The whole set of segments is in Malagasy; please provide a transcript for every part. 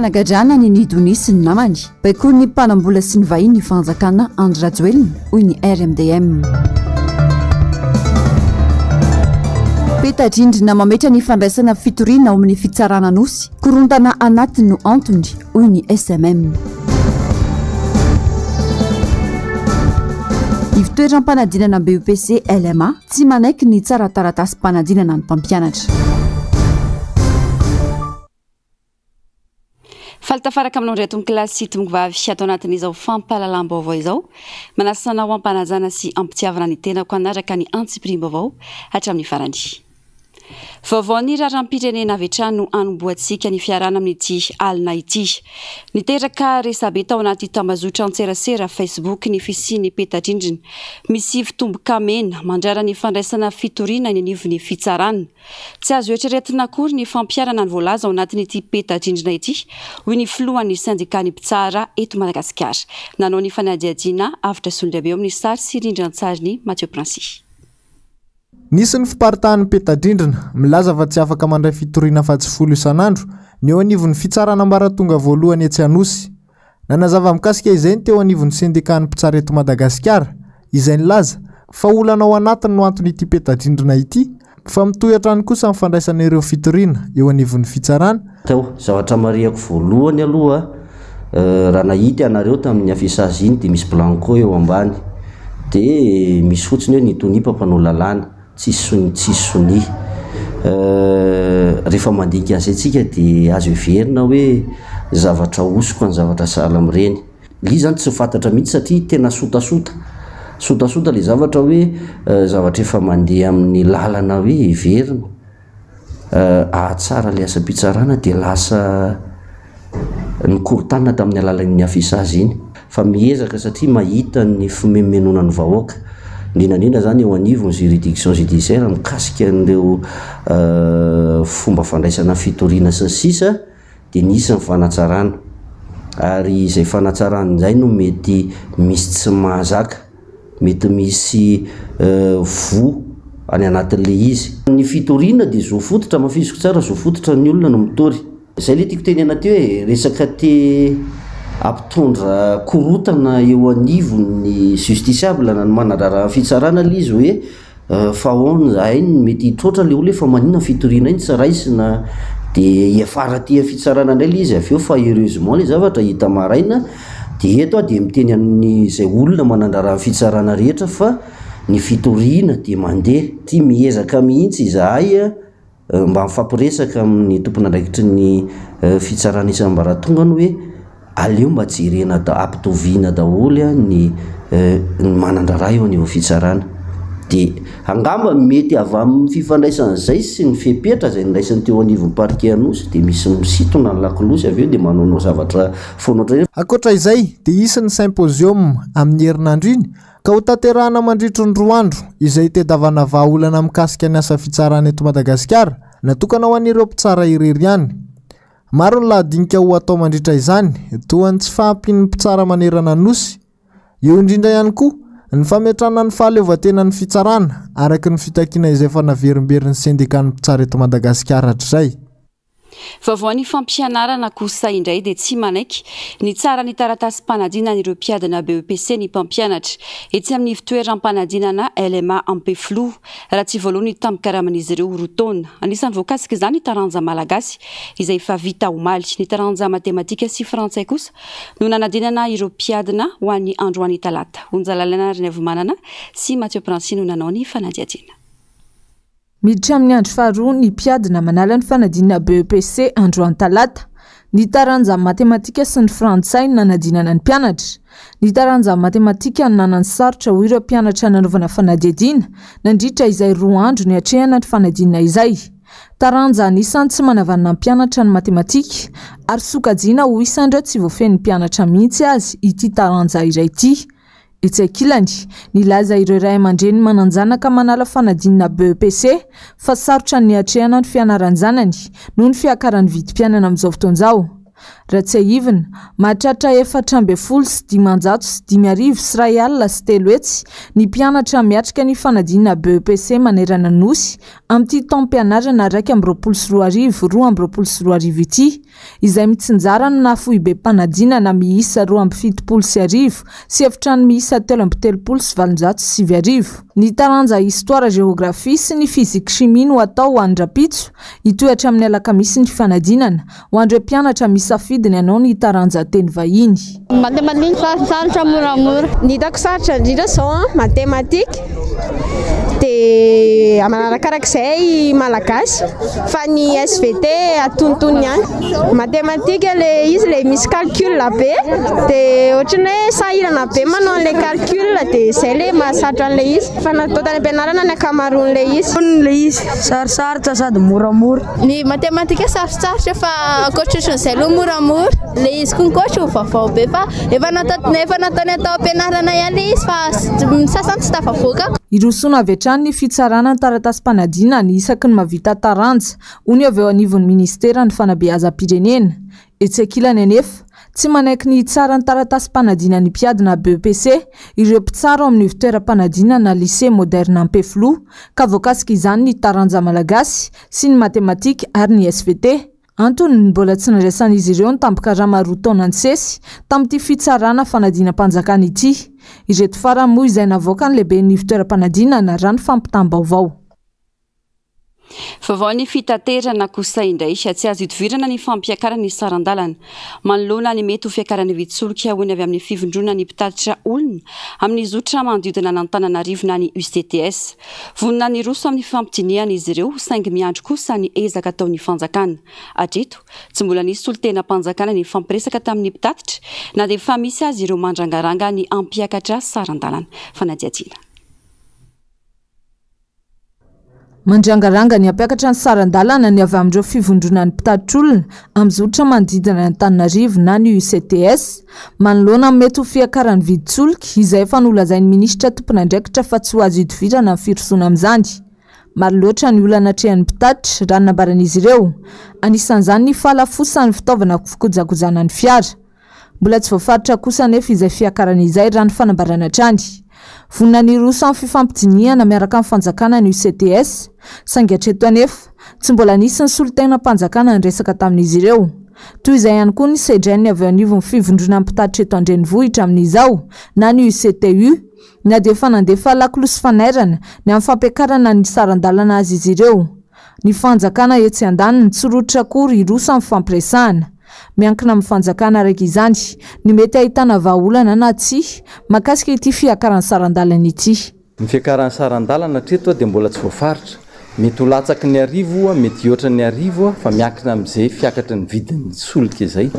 fanagadrana ny nidony sy ny namany baikoa ny mpanambola sy ny vahiny ny fanjakana Andry Rajoelina hoy ny RMDM. Petadrindrina mametra ny fandraisana fitoriana ao amin'ny fitsarana nosy korontana anatiny no antony hoy ny SMM. Ivitoeram-panadinana BEPC LMA tsy manaiky ny tsara taratasy mpanadinana ny mpampianatra. Faltafaraka aminao ndray tony kilasy tongivavy ato anatin'izao fampahalalam-baovao izao manasana ho ampanajana sy ampitiavana ny tenako anaraka ny antsipirim-baovao hatramin'ny farany. Vaovao ny raram-pirenena avy hatrany no anomboantsika ny fiarana amin'ity alina ity. Niteraka resabe tao anaty tambazotra antserasera Facebook ny fisiany Petadrindrina misy fitomboka mena mandrara ny fandraisana fitoriana ny anivon'ny fitsarana. Tsy azo eritreretina akory ny fampiarana ny voalaza ao anatin'ity Petadrindrina ity hoy ny filohan'ny sindikany mpitsara eto Madagasikara. Nanao ny fanadihadiana avitra solondrabe amin'ny sary sy rindran-tsariny Mathieu Prancy. Nisy ny fiparitahan'ny Petadrindrina milaza fa tsy afaka mandray fitoriana fahatsifolo isan'andro ny eo anivon'ny fitsarana ambaratonga voalohany etsy Anosy. Nanazava mikasika izay ny teo anivon'ny sindikany mpitsara eto Madagasikara izay nilaza fa olana ao anatiny no antony ity Petadrindrina ity fa mitohy kosa ny fandraisana ireo fitoriana eo anivon'ny fitsarana. Tao zavatra mariako voalohany aloha raha nahita anareo tamin'ny afisazy iny dia misy blanco eo ambany dia misy fotsiny hoe nitony mpampanao lalàna tsisy sony rehefa mandinika azy antsika dia azo heverina hoe zavatra osoko ny zavatra sahala amin'ireny. Li zany tsy fantatra mihitsy satria tena sotasota le zavatra hoe zavatra efa mandeha amin'ny lalana hoe heverina ahatsara le asa-pitsarana dia lasa nikorontanina tamin'ny alalan'ny afisazy iny fa miezaka satria mahita ny fimemenonan'ny vahoaka indrindra zany eo anivon'ny juridiction judiciaire mikasika an'ireo fomba fandraisana fitoriana sy ny sisa dia nisy ny fanatsarana ary izay fanatsarana izay no mety misy tsy mahazaka mety misy vo any anatin'le izy. Ny fitoriana dia zo fototra mafiziko tsara zo fototra ny olona no mitory. Izay le tiako tenena ty hoe resaka te ampitondra korotana eo anivon'ny justiciable na ny manarara fitsarana le izy hoe fa ahoana zahay mety hitrotra le olo fa maninona fitoriana iny tsy raisina dia hiafara tia fitsarana indray le izy avy eo fa heureusement le zavatra hita maraina dia eto dia miteny amin'izay olona manandrara fitsarana rehetra fa ny fitoriana dia mandeha ty miezaka mihitsy izahay mba mifampiresaka amin'ny tompona andraikitry ny fitsarana isambaratongany hoe aleo mba jerena ampitoviana daholo ny manandrara eo an'io fitsarana dia angamba mety avy amin'ny fifandraisan'izay sy ny fepetra izay niraisany teo anivon'ny parquet Anosy dia misy misitona ny lakolosy avy eo dia manaonao zavatra fonotra. Ankoatra izay dia isy ny symposium amin'ny herinandro iny ka ho tanterahana mandritro ny 2 andro izay tedavana vahaolana mikasika ny asa fitsarana eto Madagasikara natokana ho an'ireo mpitsara irery ihany. Maro ny lahadinika ho atao mandritra izany toa ny tsy fahampin'ny mpitsara manerana Anosy. Eo indrindra ihany koa ny fametrana ny fahaleovan-tenan'ny fitsarana araka ny fitakiana izay efa naverimberiny sindikany mpitsara eto Madagasikara hatrizay. Vaovao ny fampianarana kosa indray dia tsy manaiky ny tsara ny taratasy mpanadinana ireo mpiadana BEPC ny mpampianatra etsy amin'ny fitoeram-panadinana LMA Ampeflo raha tsy voalohany tamikaraman'izy ireo rotaona. Anisan'ny voakasika izany taranja malagasy izay efa vita omaly, ny taranja matematika sy frantsay kosa no nanadinana ireo mpiadana ho an'ny androany talata. Onjalalana ary ny avomanana sy Mathieu Prancy no nanao ny fanadihadiana. Miditra amin'ny andro faharoa ny mpiadana manala ny fanadinana BEPC androany talata. Ny taranja matematika sy ny frantsay nanadinana ny mpianatra. Ny taranja matematika nanany sarotra ho ireo mpianatra nanaovana fanadihadiana nandritra izay 2 andro ny hatrehana ny fanadinana izay. Taranja anisan'ny tsy manavanana ny mpianatra ny matematika ary sokajiana ho isandreo tsy voafen'ny mpianatra mihitsy azy ity taranja iray ity. Etsy ankilany, nilaza ireo ray aman-dreny mananjanaka manala fanadinana BEPC fa sarotra ny hatrehana ny fianaran-janany noho ny fiakaran'ny vidim-pianana amin'izao fotoan'izao. Ratsaivina mahatratra 440 sy 500 sy 500 sy ray alina sy 3 hetsy ny mpianatra miatrika ny fanadinana BEPC manerana nosy amin'ity taom-pianarana 2 ity izay mitsinjarana na fohy be mpanadinana miisa 270 sy 1 sy efitrano miisa 330 sy 709. Ny taranja histoire géographie sy ny fizika chimie no atao ho andrapitso hitoetra amin'ny alakamisy ny fanadinana ho andreo mpianatra misafidiny ianao ny taranja teny vahiny. Matematika sarotra moramora. Ny hitako sarotra indrindra zao matematika dia manarakarak'izay malagasy fa ny SVT atonotony ihany. Matematika izy le misy calcul be dia ohatrany hoe sahirana be manao an'ilay calcul dia izay le mahasarotra an'ilay izy fa natao tany ampianarana ny akamaroan'ilay izy. Ilay izy sarosarotra sady moramora. Ny matematika sarosarotra fa ankoatran'izay aloha moramora. Ilay izy koa ankoatra vaovao be fa efa nataony atao ampianarana ihany ilay izy fa sasany tsy tafavoaka. Irosoana avy hatrany ny fitsarana ny taratasy-panadinana ny isaky ny mahavita taranja hoy avy eo anivon'ny ministera ny fanabeazam-pirenena. Etsy ankilany anefa tsy manaiky ny tsara ny taratasy-panadinana ny mpiadina BEPC ireo mpitsara ao amin'ny fitoeram-panadinana lycée moderne Ampeflo ka voakasika izany ny taranja malagasy sy ny matematika ary ny SVT. Antony ny mbola tsy niraisan'izy ireo ny tampokarama roa taona ansesy tamin'ity fitsarana fanadinam-panjakana ity. Ireto farany moa izay navoaka ny lehibe ny fitoeram-panadinana raha ny fampitam-baovao. Vaovao ny fitaterana kosa indray tsy azo idivirana ny fampiakarana ny sarandalana manoloana ny mety ho fiakarana vitsoloka hoy avy amin'ny fivondrona ny mpitatitra olona amin'ny zotra manodidina n'Antananarivo na ny UCTS. Vonona ny roso amin'ny fampitiniana izy ireo saingy miandro kosa ny ezaka ataon'ny fanjakana. Hatreto tsy mbola nisy solotena mpanjakana ny fampiresaka tamin'ny mpitatitra na dia efa misy azy ireo mandrangaranga ny ampiakatra sarandalana. Fanadiadiana. Mandrangaranga ny ampiakatra ny sarandalana ny avy amin'ireo fivondrona ny mpitatitra olona amin'ny zotra manodidina ny Antananarivo na ny UCTS manoloana mety ho fiakaran'ny viditsoloka izay efa nolazain'ny minisitra tompon'andraikitra fa tsy ho azo idivirana amin'ny firosoana amin'izany. Maro loatra ny olana atrehan'ny mpitatitra raha nambaran'izy ireo. Anisan'izany ny fahalafosan'ny fitaovana fikojakojana ny fiara. Mbola tsy voafaritra kosa anefa izay fiakaran'izay raha ny fanambarana hatrany. Vonona ny roso amin'ny fifampitiniana miaraka amin'ny fanjakana ny UCTS saingy hatreto anefa tsy mbola nisy ny solotena mpanjakana ny resaka tamin'izy ireo. Toy izay ihany koa ny sedrainy avy anivon'ny fivondrona mpitatitra eto Andrenivohitra amin'izao na ny UCTU na dia efa nandefa lakolosy fanairana ny amin'ny fampiakarana ny sarandalana azy izy ireo. Ny fanjakana etsy andaniny tsy rotra akory iroso amin'ny fampiresahana. Miankina amin'ny fanjakana araka izany ny mety ahitana vahaolana na tsia makasika ity fiakaran'ny sarandalana ity. Ny fiakaran'ny sarandalana hatreto dia mbola tsy voafaritra. Mety ho latsaky ny arivo, mety hihoatra ny arivo fa miankina amin'izay fiakatra ny vidin'ny solika izay.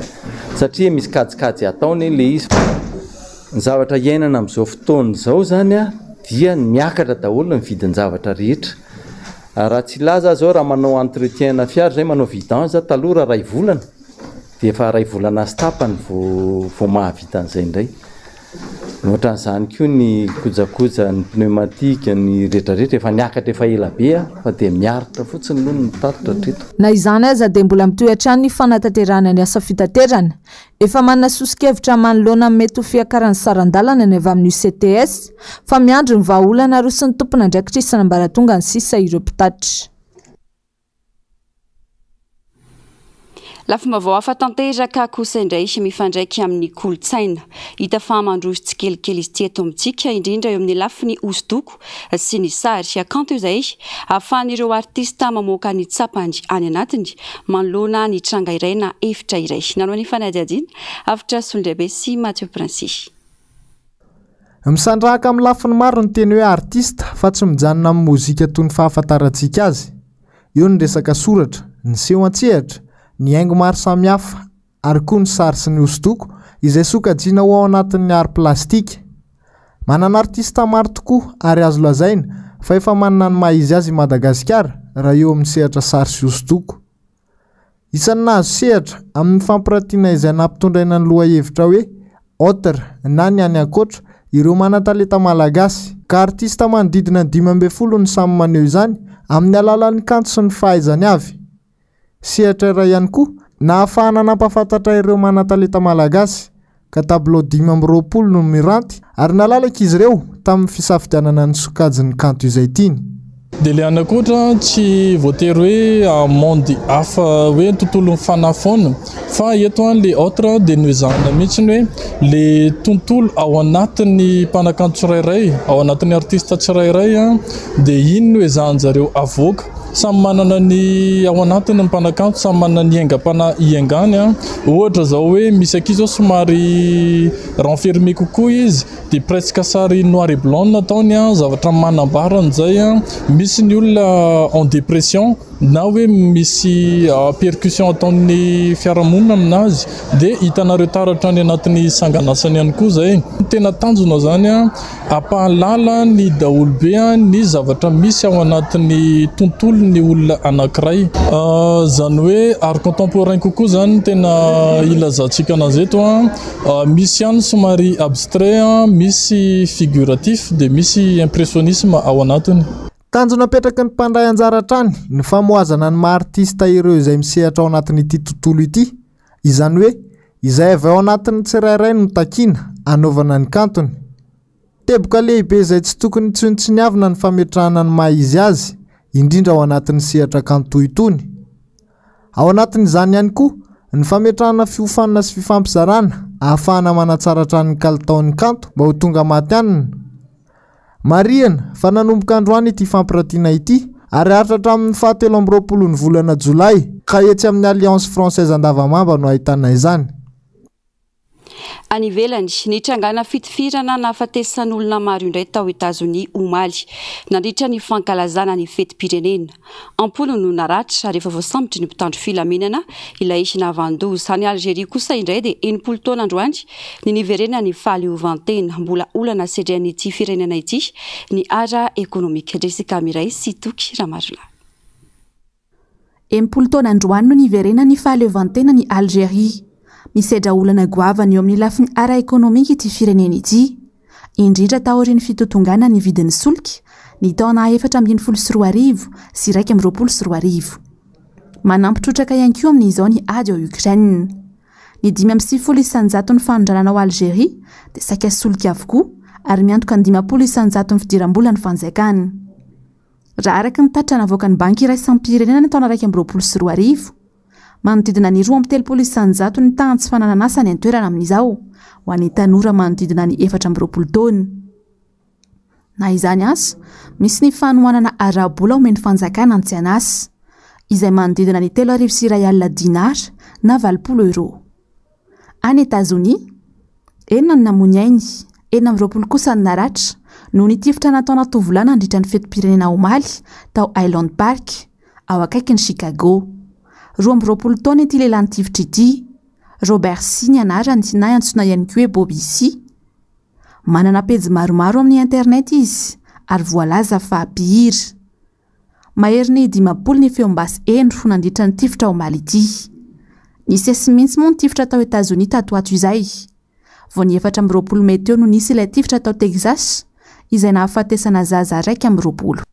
Satria misy kajikajy ataony ilay izy. Ny zavatra iainana amin'izao fotoana izao zany dia miakatra daholo ny vidin'ny zavatra rehetra. Raha tsy laza zao raha manao entretien na fiara zay manao vidange taloha ray volana. Dia efa ray volana sy tapany vao mahavita an'izay indray. Ohatran'izany koa ny kojakoja ny pneumatika ny rehetrarehetra efa niakatra efa ela be fa dia miaritra fotsiny noho ny mitatitra hatreto. Na izany aza dia mbola mitoetra ny fanatanterahana ny asa fitaterana. Efa manana sosikevitra manoloana mety ho fiakaran'ny sarandalana ny avy amin'ny UCTS fa miandro ny vahaolana roso ny tompon'andraikitra isan'ambaratonga ny sisa ireo mpitatitra. Lafomba vao hafa tanteraka kosa indray mifandraiky amin'ny kolotsaina. Hita fa mandroso tsikelikely izy ty eto amintsika indrindra eo amin'ny lafiny hosodoko sy ny sary. Akanto izay ahafahan'ireo artista mamoaka ny tsapany any anatiny manoloana ny tranga iray na efitra iray. Nanao ny fanadiadiana avitra Solondraibe sy Mathieu Princy. Misandrahaka amin'ny lafiny maro ny teny hoe artista fa tsy mijanona amin'ny mozika toy ny fahafantarantsika azy. Eo ny resaka soratra, ny seho an-tsehatra, ny haingo maro samihafa ary koa ny sary sy ny hosodoko izay sokajiana ao anatin'ny art plastika. Manana artista maro tokoa ary azo lazaina fa efa manana ny maha-izy azy i Madagasikara raha eo amin'ny sehatra sary sy hosodoko. Isan'ny nahazo sehatra amin'ny fampiratiana izay nampitondraina ny lohahevitra hoe autre na ny any ankoatra ireo manan-talenta malagasy ka artista manodidina 5 ny samy maneho izany amin'ny alalan'ny kanto sy ny fahaizany avy. Sehatra iray ihany koa na ahafahana nampafantatra ireo manataleta malagasy ka tableau 520 no miranty ary nalalaka izy ireo tamin'ny fisafidianana ny sokajiny kanto izay tiany. Dia ilay anakoatra tsy voatery hoe monde hafa hoe tontolo mifanafona fa eto ilay autre dia noezahana mihitsiny hoe ilay tontolo ao anatin'ny mpanakanto tsirairay, ao anatin'ny artiste tsirairay dia iny no ezahanjareo avoaka. Samy manana ny ao anatiny mpanakanto, samy manana ny iengany. Ohatra zao hoe misy ankizy zao somary renfermé kokoa izy dia presque sary noir et blanc nataony zavatra manambarana zay. Misy ny olona en dépression na hoe misy percussion ataon'ny fiarahamonina aminazy dia hitanareo taratra any anatin'ny sanganasany ihany koa zay. Tena tanjona zany ampahalala ny daholobe ny zavatra misy ao anatin'ny tontolo ny olona anankiray. Zany hoe art contemporain kokoa zany tena ilazantsika anazy eto. Misy ihany somary abstrait, misy figuratif dia misy impressionnisme ao anatiny. Tanjona petraky ny mpandray anjara trany ny famoazana ny maartista ireo izay misehatra ao anatin'ity tontolo ity. Izany hoe izay avy ao anatin'ny tsirairay no takiana anaovana ny kantony. Teboka lehibe izay tsy tokony tsinotsiniavina ny fametrahana ny maha izy azy, indrindra ao anatin'ny sehatra kanto itony. Ao anatin'izany ihany koa ny fametrahana fiofanana sy fifampizarana ahafahana manatsara trany kalitaon'ny kanto mba ho tonga maty anina. Marihana fa nanomboka androany ity fampiratiana ity ary haritra hatramin'ny 17 ny volana Jolay ka etsy amin'ny Alliance Française Andavamamba no ahitana izany. Any ivelany nitrangana fitifirana nahafatesan'olona maro indray tao Etazonia omaly nandritra ny fankalazana ny fetim-pirenena. Ampolo no naratra rehefa voasambotra ny mpitandro filaminana ilay izy navandoza any Algérie kosa indray dia 80 taona androany ny niverena ny fahaleovantena mbola olana sedran'ity firenena ity ny ara ekonomika. Jessica Miray sy Toky Ramarona. 80 taona androany no niverena ny fahaleovantena ny Algérie. Misedra olana goavana eo amin'ny lafiny ara ekonomika ity firenena ity, indrindra taorian'ny fitotongana ny vidin'ny solika ny taona 424 sy 124. Manampitrotraka ihany koa amin'izao ny ady ao Ukraine. Ny 570 isanjato ny fanondranana ao Algérie dia saika solika avokoa ary miantoka ny 50 isanjato ny fidiram-bola ny fanjakana. Raha araka ny tatra navoaka ny banky iray isam-pirenena ny taona 224, manodidina ny 2.3 isanjato ny tany tsy fanananasa ny antoerana amin'izao ho an'ny tanora manodidina ny 4 taona. Na izany asa, misy ny fanohanana ara-bola omeny fanjakana tsy anasa, izay manodidina ny 3,1 alina dinar na 20 euro. Any Etazonia, 9 namony ainy, 20 kosa ny naratra no nitifitra nataona tovolana nandritra ny fetim-pirenena omaly tao Highland Park ao akaikin'ny Chicago. 20 taona ity lehilahy nitifitra ity, Robert Sy ny anarany na antsoina ihany koa hoe Bobby Sy. Manana pejy maromaro amin'ny internet izy ary voalaza fa mpihira. Mahery ny 50 ny feombasy endro nandritra ny tifitra omaly ity. Nisy mihitsy moa ny tifitra tao Etazonia tatoato izay. Vao ny 4 meteo no nisy ilay tifitra tao Texas izay nahafatesana zaza 1.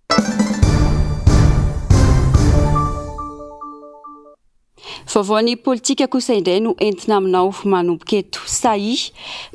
Vaovaon'ny politika kosa indray no entina aminao manomboka eto. Sahy,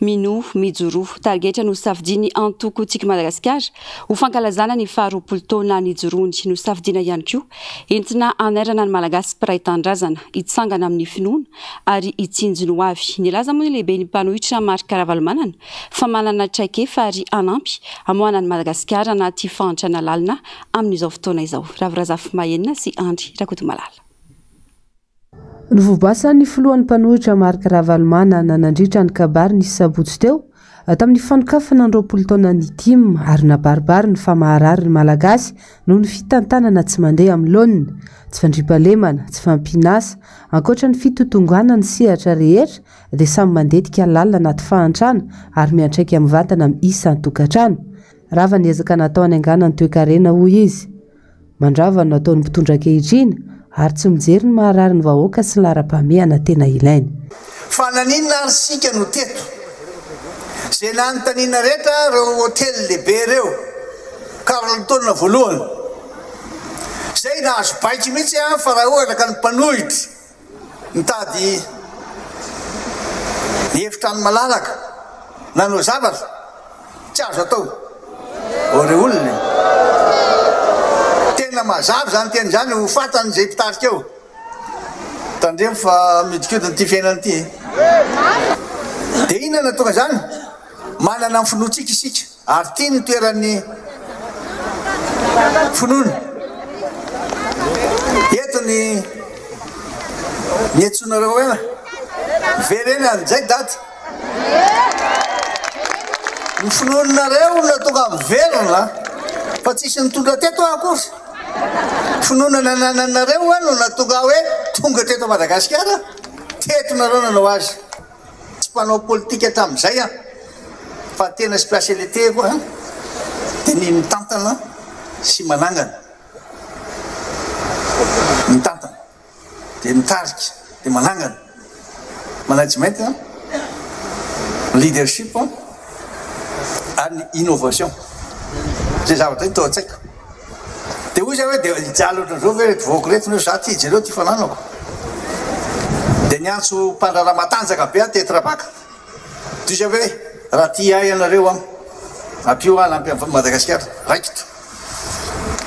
mino, mijoro, targetra no safidiny antoko tsika Madagasikara ho fankalazana ny 20 taona nijorony no safidina ihany koa entina anerana ny malagasy mpiray tandrazana hitsangana amin'ny finoana ary hitsinjony ho avy. Nilaza moa ny lehibe ny mpanohitra Marc Ravalomanana fa manana traikefa ary anampy amohana ny Madagasikara anaty fantrana lalina amin'izao fotoana izao. Ravirazafy Mahenina sy Andry Rakotomalala. Novoboasa ny filohan'ny mpanohitra Marc Ravalomanana nandritra ny kabary ny sabotsy teo tamin'ny fanokafana 20 taona ny tim ary nabaribary ny famaharary ny malagasy noho ny fitantanana tsy mandeha amin'ny laoniny, tsy fandripalemana, tsy fampinasa, ankoatra ny fitotongana ny sehatra rehetra dia samy mandetika lalina anaty fahantrana ary miantraika amin'ny vatana amin'ny isan'ny tokantrano. Rava niezaka natao anengana ny toe-karena hoy izy. Mandrava no nataon'ny mpitondra ankehitriny ary tsy mijery ny maharary ny vahoaka sy laharam-pahamehana tena ilainy. Fa naninona ary sika no teto zay nanontaniana rehetra reo hôtely lehibe reo karoltaona voalohany zay nahazo baiky mihitsy fa raha ohatra ka ny mpanohitra mitady efitra ny malalaka nanao zavatra tsy azo atao ore olona tena mazavy zany teny zany ho fatany zay mpitarika eo tandremo fa midikodiny ty fiainany ty de inona tonga zany manana ny finoatsika isika ary ty ny toeran'ny finoana eto ny etsonareo ena verena an'izay daty ny finoanareo na tonga miverona fa tsisy nitondra teto akory finoana nananareo ano na tonga hoe tonga teto Madagasikara teto nareo nanao azy tsy mpanao politika hatramin'izay a fa tena spécialité koa de ny mitantana sy manangana mitantana de mitarika de manangana management leadership ary ny innovation zay zavatra iny tao an-tsaiko de hoy zay hoe de ijaly ohatran'izao hoe voako retina za ty jereo ty fananako de niantso mpandrara matanjaka be a tetrapaka ty zay hoe raha ty ay anareo ampio anampy Madagasikara raikito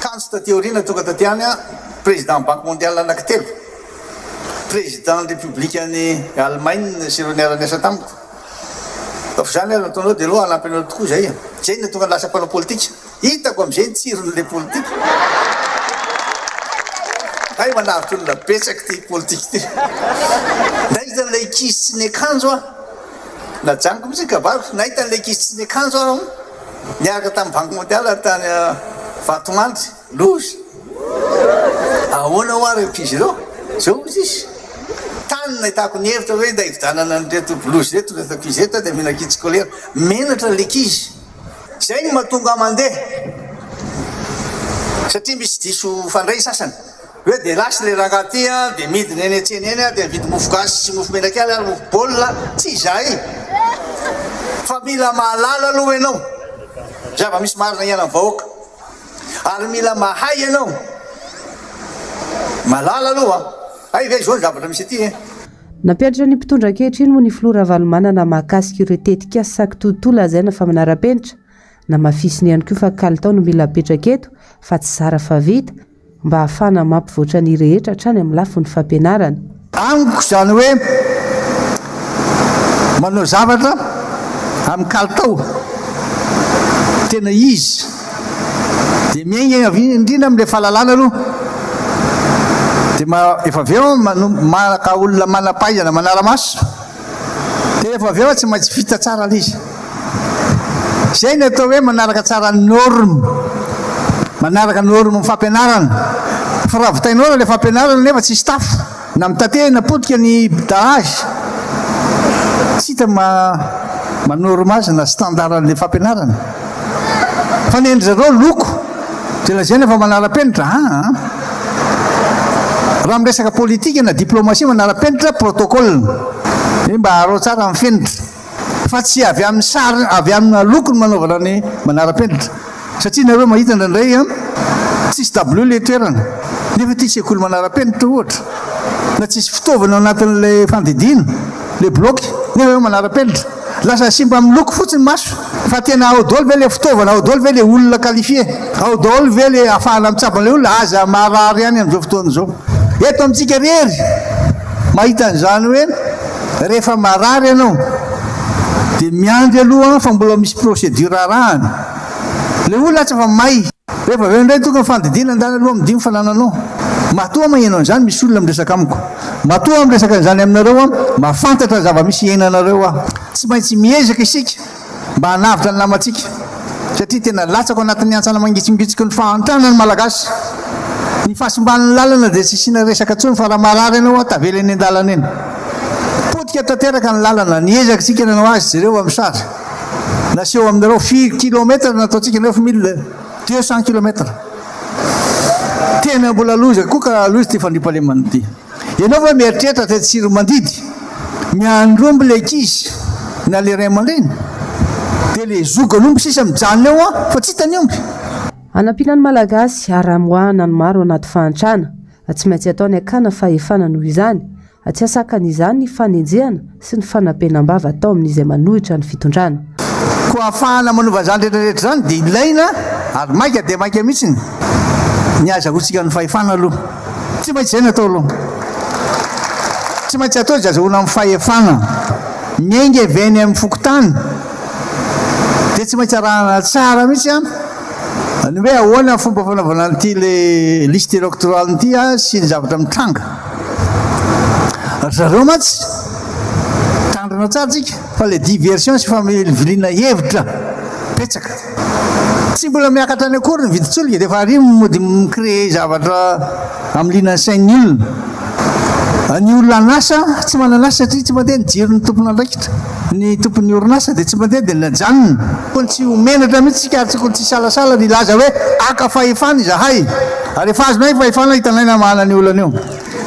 kanjo taty aoriana tonga taty any a président banque mondiale anankitelo président république any Allemagne sy reo niara-niasa tamiko fa zany ary nataonao de aloha anampy anareo tokoa zay zay ny tonga lasa mpanao politika hitako am'izay ny tsiron'le politika ay manavitra olona betsaky ty politika ty nahita n'le kizy tsy ny akanjo a na janiko mitsy kabako nahita n'le kizy tsy ny akanjo a niaraka tamin'ny banque mondiale tany Vatomandry lozy ahoana ho ary kizy reo zao izy izy tany nahitako ny hevitra hoe nda hividanana nreto lozy reto retako izy reto de mihina kizy kolera menatra le kizy zay ny mahatonga mandeha satria misy diso fandray sasany hoe de lasy le ranga ty a de midiny eny atseny eny a de mividy mofo gasy sy mofo menaky aly ary mofo baolina tsy zay fa mila mahalala aloha ianao zava misy marina iana ny vahoaka ary mila mahay ianao malala aloha ay ve zao ny zavatra misy aty nampianatra ny mpitondra ankehitriny moa ny filora valomanana mahakasika ireo tetika saky tontolo azaina fa manara-penitra na mafisiny ihany koa fa kalitao no mila apetraka eto fa tsy zara fa vita mba hahafana mampivoatra ny rehetra hatrany amin'ny lafo ny fampianarana amiko zany hoe manao zavatra amin'ny kalitao tena izy de miaigna indrindra am'le fahalalana aloha de efa aveo manaka olona manapaizana manaramaso de efa aveo tsy maintsy vita tsara l izy zay ny atao hoe manaraka tsara norme manaraka norme ny fampianarana fa raha vitainao le fampianarana nefa tsy staff na mitate napotika ny bitaage tsy hita manorme azy na standardle fampianarana fa ny endry zareo loko de lazay nefa manara-penitra raha miresaka politika na diplomatie manara-penitra protocole mba arao tsara mifenitra fa tsy avy amin'ny sary avy amina loko ny manaovana ny manara-penitra satria nareo mahita ndraindray tsisy tableau le toerana nefa ty sekoly manara-penitra ohatra na tsisy fitaovana anatin'le fandidina le bloky nefa hoe manara-penitra lasa simba amin'ny loko fotsiny maso fa tena ao daholo ve le fitaovana ao daholo ve le olona qualifié ao daholo ve le ahafahana mitsaban'le olona aza marary ihany am'izao fotoana zao eto amintsika rery mahita an'izany hoe rehefa marary ianao de miandry aloha fa mbola misy procédure arahany le olona tsy fa may rehefa aveo indray tonga fandidina andany aloha midimy fanananao matoa mahianao an'izany misy olona miresaka amiko matoa miresaka an'izany aminareo mafantatra ny zava-misy iainanareo tsy maintsy miezaka isika mba hanavitra ny namatsika satria tena latsako anatin'ny antsana mangitsingitsika ny fahantrana ny malagasy ny fahasimban'ny lalana de tsy sina resaka tsony fa raha marary ianao tavela eny an-dalana eny potika tanteraka ny lalana niezaka sika nanao azy zareo amin'ny sary naseho aminareo kilometra nataotsika nefa 1200 kilometra tena mbola loza koa ka lozy ty fandrimpalemana ty ianao fa mieritreritra te tsiro mandidy miandromby le kizy na le ray aman-dreny de le zogan'omby sisa mijanona eo fa tsy hitany omby anampilany malagasy aramoahana ny maro anaty fahantrana tsy maintsy ataony akana fahefana noho izany tsy asakan'izany ny fanenjehana sy ny fanampenambava tao amin'izay manohitra ny fitondrana koa ahafahana manova zany rehetrarehetra zany dia ilaina ary maika dia maika mihitsiny ny azahoantsika ny fahefana aloha tsy maintsy zay natao aloha tsy maintsy atao zy azahoana amin'ny fahefana miainga veny amin'ny fokotany dia tsy maintsy arahana tsara mihitsy a ny hoe ahoana fomba fanaovana n'ity le liste électorale ity a sy ny zavatra mitranga zareo matsy tandrina tsara tsika fa le diversion sy famiviliana hevitra petsaka tsy mbola miakatra any akory ny viditsoloka dia fa ary mody micrée zavatra amin'ny linany sain'ny olona ny olona anasa tsy mananasa satria tsy mandeha ny jiro ny tompona andraikitra ny tompony orinasa dia tsy mandeha dia najanona kony tsy homenatra mihitsy tsika ary tsy kony tsy salasala ny laza hoe aka fahefana izahay ary efa azonay fahefana hitanaina mahana ny olana io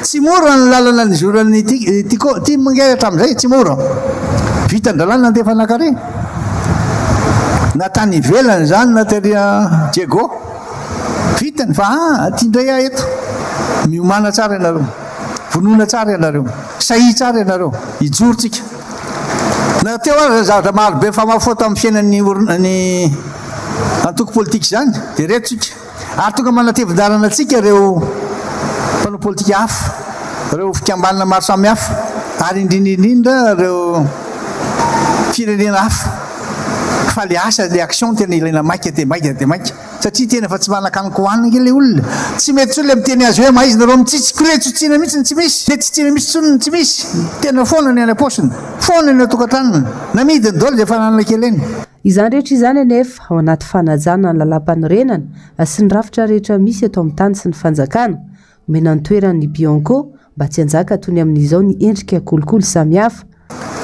tsy mora ny lalana ny zorany ty mangeratra amin'izay tsy mora vita n-dalàna nandefa anakare na tany ivelany zany na teria diego vitany fa tiandray ah eto miomana tsara ianareo vonoina tsara ianareo sahi tsara ianareo hijorotsika na teo ary zavatra marobe fa mahafoto amin'ny fiainany antoko politika zany dia retotsika ary tonga manatevin-dalana atsika reo mpanao politika hafa reo fikambanana maro samy hafa ary indrindraindrindra reo firenena hafa fa le asa le action tena ilaina maika dia maika dia maika satria tena fa tsy manakaniko hohanina le olona tsy mety tsony le miteny azy hoe mahaizy nareo mitsitsiko le tsotsiana mihitsy tsy misy le tsitsina misy tsony tsy misy tena foana ny any aposiny foana ny atokantranony namidiny dolo dia fananana kely eny izany rehetra izany anefa ao anaty fanajana ny lalam-panorenana sy ny rafitra rehetra misy eto amin'ny tany sy ny fanjakana omena ny toeran'ny bianco mba tsy anjaka tony amin'izao ny endrika kolokolo samihafa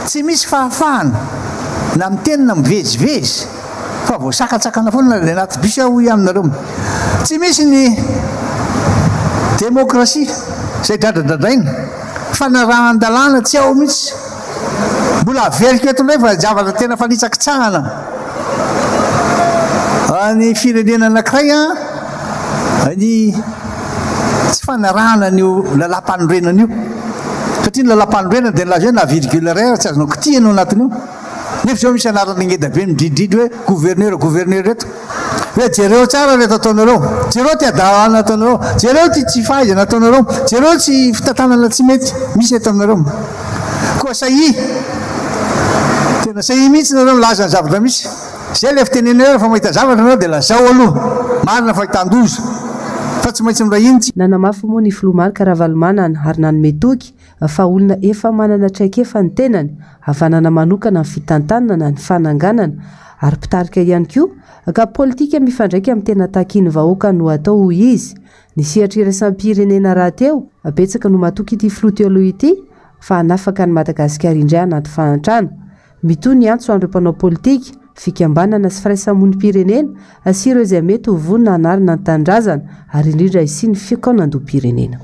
tsy misy fahafahana na mitenina mivezivezy fa voasakatsakana foana le anaty bisa hoy aminareo tsy misy ny demokrasia zay dradradradraina fanarahan-dalàna tsy ao mihitsy mbola averiko eto ndray fa zavatra tena fanitsakitsahana ny firenena anankiray ny tsy fanarahana nio lalam-panorenana io satria ny lalam-panorenana dia nlaza hoe na virgulaire tsy azonao kitihanao anatin'io nefa zao misy anarana ngeda be midridridry hoe gouverneur reto hoe jereo tsara reto ataonareo jereo ty adalana ataonareo jereo ty tsy fahaizana ataonareo jereo tsy fitantanana tsy mety misy eto aminareo koa sahi tena sahi mihitsy nareo milaza ny zavatra misy zay le fitenenareo fa mahita zavatra nareo dia lazao aloha marina fahitan-doza fa tsy maintsy mirahintsy nanamafy moa ny filomarika ravalomanana ary nanometoky fa olona efa manana traikefa ny tenany havanana manokana ny fitantanana na ny fananganana ary mpitarika ihany koa ka politika mifandraika amin'ny tena takiny vahoaka no atao hoy izy ny sihatra iraisam-pirenena raha teo apetsaka no matoky ity floteolo ity fa hanafaka ny Madagasikara indray anaty fahantrana mitoy ny antso andreo mpanao politika fikambanana sy firaisamon'ny-pirenena sy ireo izay mety ho vonina anarina ny tandrazana ary indrindra isy ny fikaonandoam-pirenena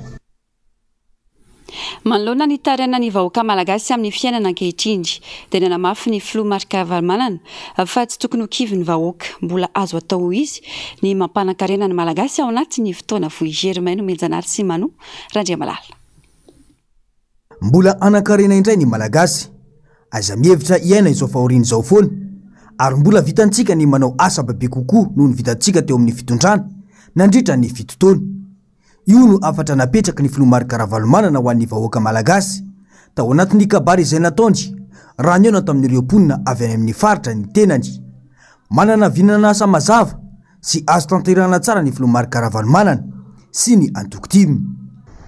manoloana ny tariana ny vahoaka malagasy amin'ny fiainana ankehitrindry dia nanamafy ny filomarika ravalomanana fa tsy tokony ho kivy ny vahoaka mbola azo atao izy ny mampanankarena ny malagasy ao anaty ny fotoana voy Germain Menjanary sy Mano Randriamalala mbola anankarena indray ny malagasy aza mihevitra iaina izao fahoriana izao foana ary mbola vitantsika ny manao asa babe kokoa noho ny vitantsika teo amin'ny fitondrana nandritra ny fitotoana io no afatra napetraka ny filomarika ravalomanana ho an'ny vahoaka malagasy tao anatin'ny kabary izay nataony raha ny eo natao amin'ireo mponina avy any amin'ny faritra ny tenany manana vinana asa mazava sy azo tanterana tsara ny filomarika ravalomanana sy ny antokotimy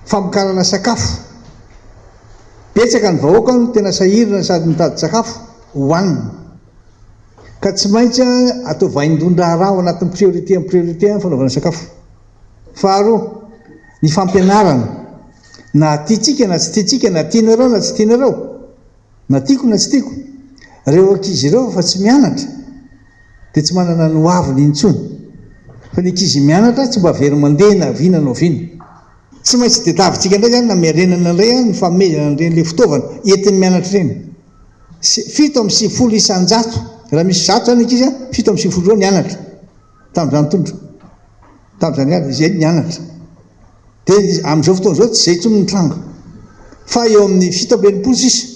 famokarana sakafo betsaka ny vahoaka no tena sahirana sady mitady sakafo hohanina ka tsy maintsy atao vaindon-draharaha ao anatin'ny priorité ny fanaovana sakafo faharoa ny fampianarana na tiatsika na tsy tiatsika na tianareo na tsy tianareo na tiako na tsy tiako reo ankizy ireo fa tsy mianatra dia tsy manana no aviny intsony fa ny ankizy mianatra tsy mba very mandeha na vina no vina tsy maintsy dia davitsika ndray zany na miarenana indray ny famezana nireny le fitaovana entin'ny mianatra reny 7 isanjato raha misy zato zany ankizy 7 reo nianatra tamin'izany tondro tamin'izany zay nianatra dia amin'izao fotoana izao tsy zay intsony ny tranga fa eo amin'ny fito ambenipolo sisa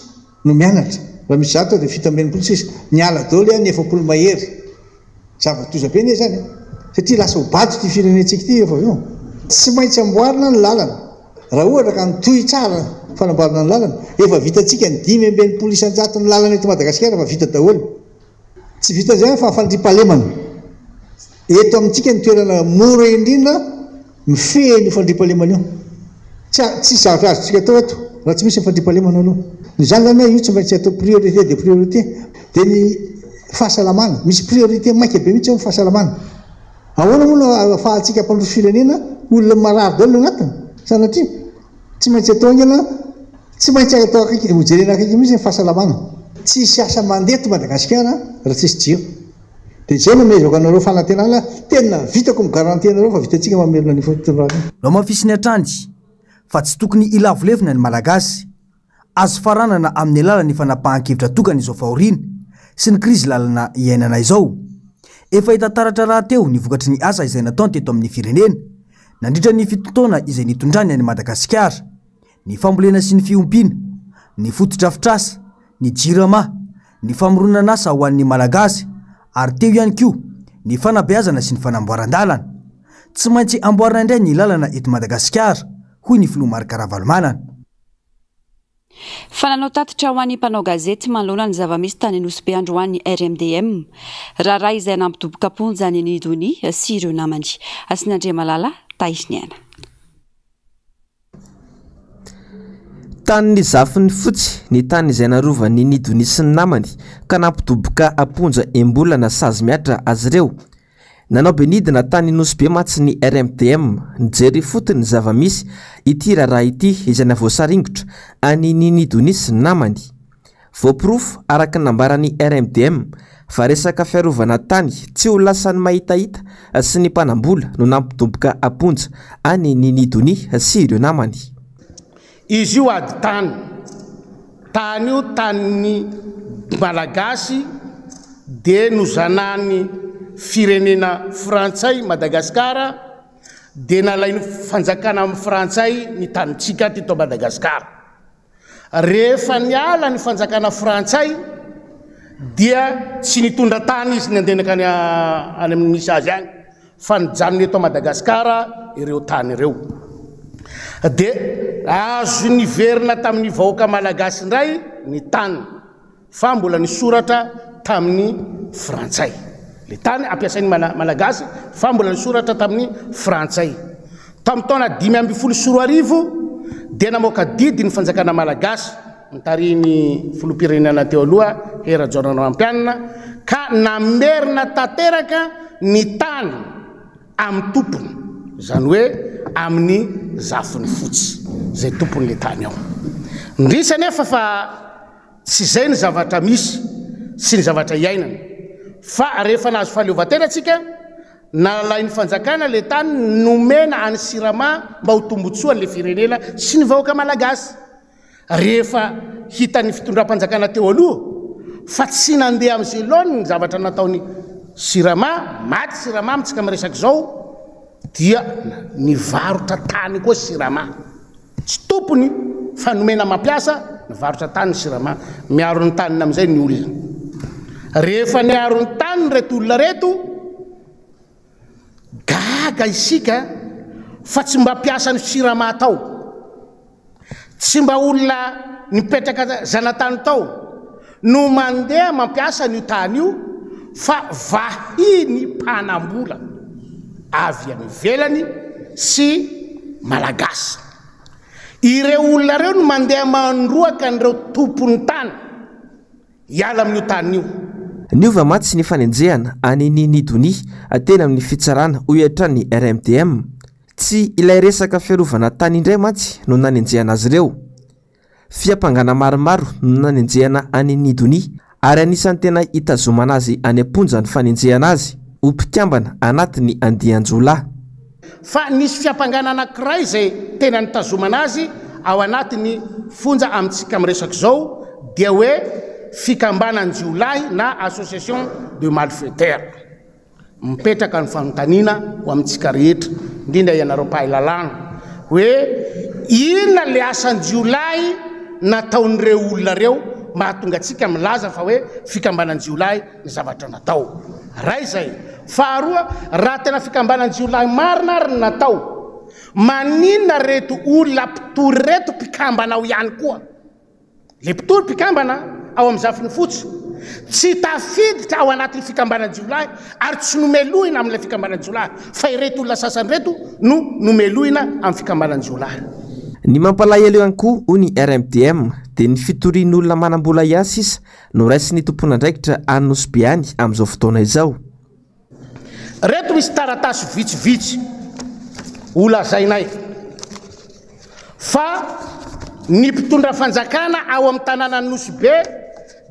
no mianatra raha misy zato dia fito ambenipolo sisa niala daholo ny efapolo mahery zava-tozabe ny zany satria lasa hobato ty firenentsika ty efa io tsy maintsy amboarina ny lalana raha ohatra ka nitoy tsara fanamboarana ny lalana efa vitatsika ny 5 ambenipolo isanjato ny lalana eto Madagasikara fa vita daholo tsy vita zay fa fandripahalemana eto amintsika ny toerana mora indrindra mifehy ny fandripahalemana io tsy zavatra azotsika atao eto raha tsy misy fandripahalemana aloha zany zany io tsy maintsy atao priorité de priorité dia ny fahasalamana misy priorité maika be mihitsy amin'ny fahasalamana ahoana moa no afahantsika mpandroso firenena olona marary daholo agnatiny sanatria tsy maintsy atao angana tsy maintsy atao akaiky hojerena akaiky mihitsy ny fahasalamana tsy siasa mandeha to Madagasikara raha tsisy jiro dia zay no mezako anareo fanantenana tena vitako migaranty anareo fa vitatsika mamerina ny fotondrano nao mafisiny atrandy fa tsy tokony ilavolevina ny malagasy azo faranana amin'ny alalany fanapahan-kevitra tokana izao fahoriana sy ny krizy lalana iainana izao efa hitataratra raha teo ny vokatry ny asa izay nataony teto amin'ny firenena nandritra ny fitotoana izay nitondrany any Madagasikara ny fambolena sy ny fiompiana ny fotodrafitrasa ny jirama ny famoronana asa ho an'ny malagasy ary teo ihany koa ny fanabeazana sy ny fanamboaran-dalana tsy maintsy amboarina indray ny lalana eto Madagasikara hoy ny filoha Marc Ravalomanana. Fananao tatitra ho an'ny mpanao gazety manoloana ny zava-misy tany Anosy Androany RMDM raha izay nampidoboka ponja ny Nidoni sy ireo namany Asinandre Malala Taisniana. Tany ny zafiny fotsy ny tany izay narovany Nidoni sy ny namany ka nampidoboka aponja embolana sazy miatra azy ireo. Nanao benidina tany Anosy be matsy ny RMDM nijery fotony ny zava-misy ity raha ity izay navoasaringotra any Nidoni sy ny namany. Voapirofo araka nambarany RMDM fa resaka fiarovana tany tsy ho lasany mahitahita sy ny mpanambola no nampidoboka aponja any Nidoni sy ireo namany. Izy io ady tany io tany malagasy de nozanany firenena frantsay Madagasikara de nalainy fanjakana amin'ny frantsay ny tanitsika teto Madagasikara. Rehefa niala ny fanjakana frantsay dia tsy nitondra tany izy nandenaka any amin'ny misy azy agny fa nijanony eto Madagasikara ireo tany ireo. De azo niverina tamin'ny vahoaka malagasy ndray ny tany fa mbola nisoratra tamin'ny frantsay. Le tany ampiasain'ny malagasy fa mbola nisoratra tamin'ny frantsay. Tamin'ny taona 524 dia namoaka didy ny fanjakana malagasy nitariny filoham-pirenena teo aloha Hera Rajaonarimampianina ka namerina tanteraka ny tany amin'ny tompony zany hoe amin'ny zafiny fotsy zay tompon'le tany ao. Ndrisa nefa fa tsy zay ny zavatra misy sy ny zavatra iainana fa rehefa nahazo fahaleovan-tena atsika nalainy fanjakana le tany nomena any Sirama mba ho tombotsoa le firenena sy ny vahoaka malagasy. Rehefa hitany fitondram-panjakana teo aloha fa tsy nandeha amin'izay loany ny zavatra nataony Sirama, maty Sirama amintsika miresaky zao dia nivarotra tany koa Sirama. Tsy tompony fa nomena mampiasa nivarotra tany Sirama, miaro ny taniny amin'izay ny olona. Rehefa niaro ny tany reto olona reto gaga isika fa tsy mba piasa ny Sirama tao, tsy mba olona nipetraka zanatany tao no mandeha mampiasa ny tany io fa vahiny mpanambola avy any ivelany sy malagasy. Ireo olona reo no mandeha mandroaka nireo tompony tany hiala amin'io tany io. Niova matsy ny fanenjehana any Nidoni tena amin'ny fitsarana ohetra ny RMDM. Tsy ilay resaka fiarovana tany indray matsy no nanenjehana azy ireo. Fiampangana maromaro no nanenjehana any Nidoni ary anisan'ny tena hitazomana azy any amponja ny fanenjehana azy ho mpitiambana anatiny andian-jolahy. Fa nisy fiampangana anankiray izay tena nitazomana azy ao anatiny fonja amintsika miresaky zao dia hoe fikambanany jiolahy na association de malfaiteurs. Mipetraka ny fanontaniana ho amintsika rehetra indrindra ianareo mpahay lalàna hoe inona le asan'ny jiolahy nataon'ireo olona reo mahatonga atsika milaza fa hoe fikambanan'ny jiolahy ny zavatra natao ray zay. Faharoa, raha tena fikambanan'ny jiolahy marina ary natao, maninona reto olona mpitory reto mpikambanao ihany koa? Le mpitory mpikambana ao amin'ny zafiny fotsy tsy tafiditra ao anatin'ny fikambanan'ny jiolahy ary tsy nomelohina amin'ilay fikambanan'ny jiolahy, fa ireto olona sasany reto no nomelohina amin'ny fikambanan'ny jiolahy. Ny mampalahelo ihany koa hoy ny RMDM dia ny fitorian'olona manam-bola ihany sisa no raisiny tompon'andraikitra any Nosy-Be any amin'izao fotoana izao. Reto misy taratasy vitsivitsy olazainay fa ny mpitondra fanjakana ao amin'ny tanànan'ny Nosy-Be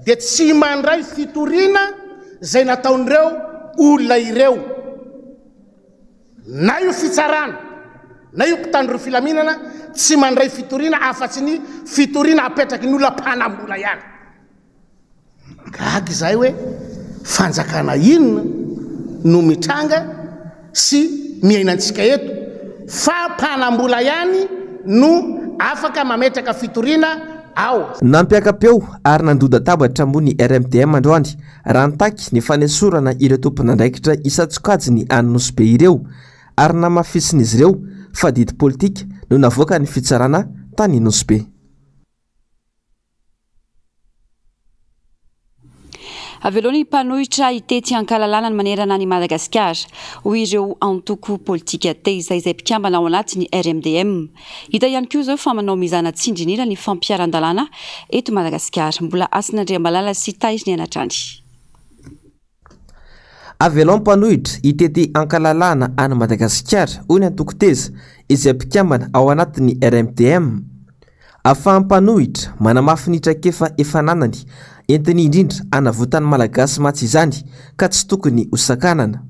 dia tsy mandray fitoriana zay nataon'ireo olona ireo, na io fitsarana na io mpitandro filaminana, tsy mandray fitoriana afa-tsy ny fitoriana apetraky ny olona mpanam-bola ihany. Gaga izay hoe fanjakana inona no mitranga sy miainantsika eto, fa mpanam-bola ihany no afaka mametraka fitoriana ao. Nampiakapeo ary nandoda tabatra moa ny RMDM androany raha nitaky ny fanesorana ireo tompon'andraikitra isatsokajiny any Nosy-Be ireo ary namafisin'izy ireo fa didy politika no navoaka ny fitsarana tany Nosy-Be. Avelo ny mpanohitra itety ankalalana ny manerana ny Madagasikara hoy ireo antoko politika tezay izay mpikambana ao anatin'ny RMDM. Hita ihany koa izao fa manao mizana tsindrinira ny fampiaran-dalàna eto Madagasikara. Mbola Asin'Andriamalala sy Taiziny Anatrany. Avelo ny mpanohitra itety ankalalana any Madagasikara hoy ny antoko teza izay mpikambana ao anatin'ny RMDM. Afahan'ny mpanohitra manamafinitra kefa efananany entiny indrindra anavotany malagasy matsy izany ka tsy tokony hosakanana.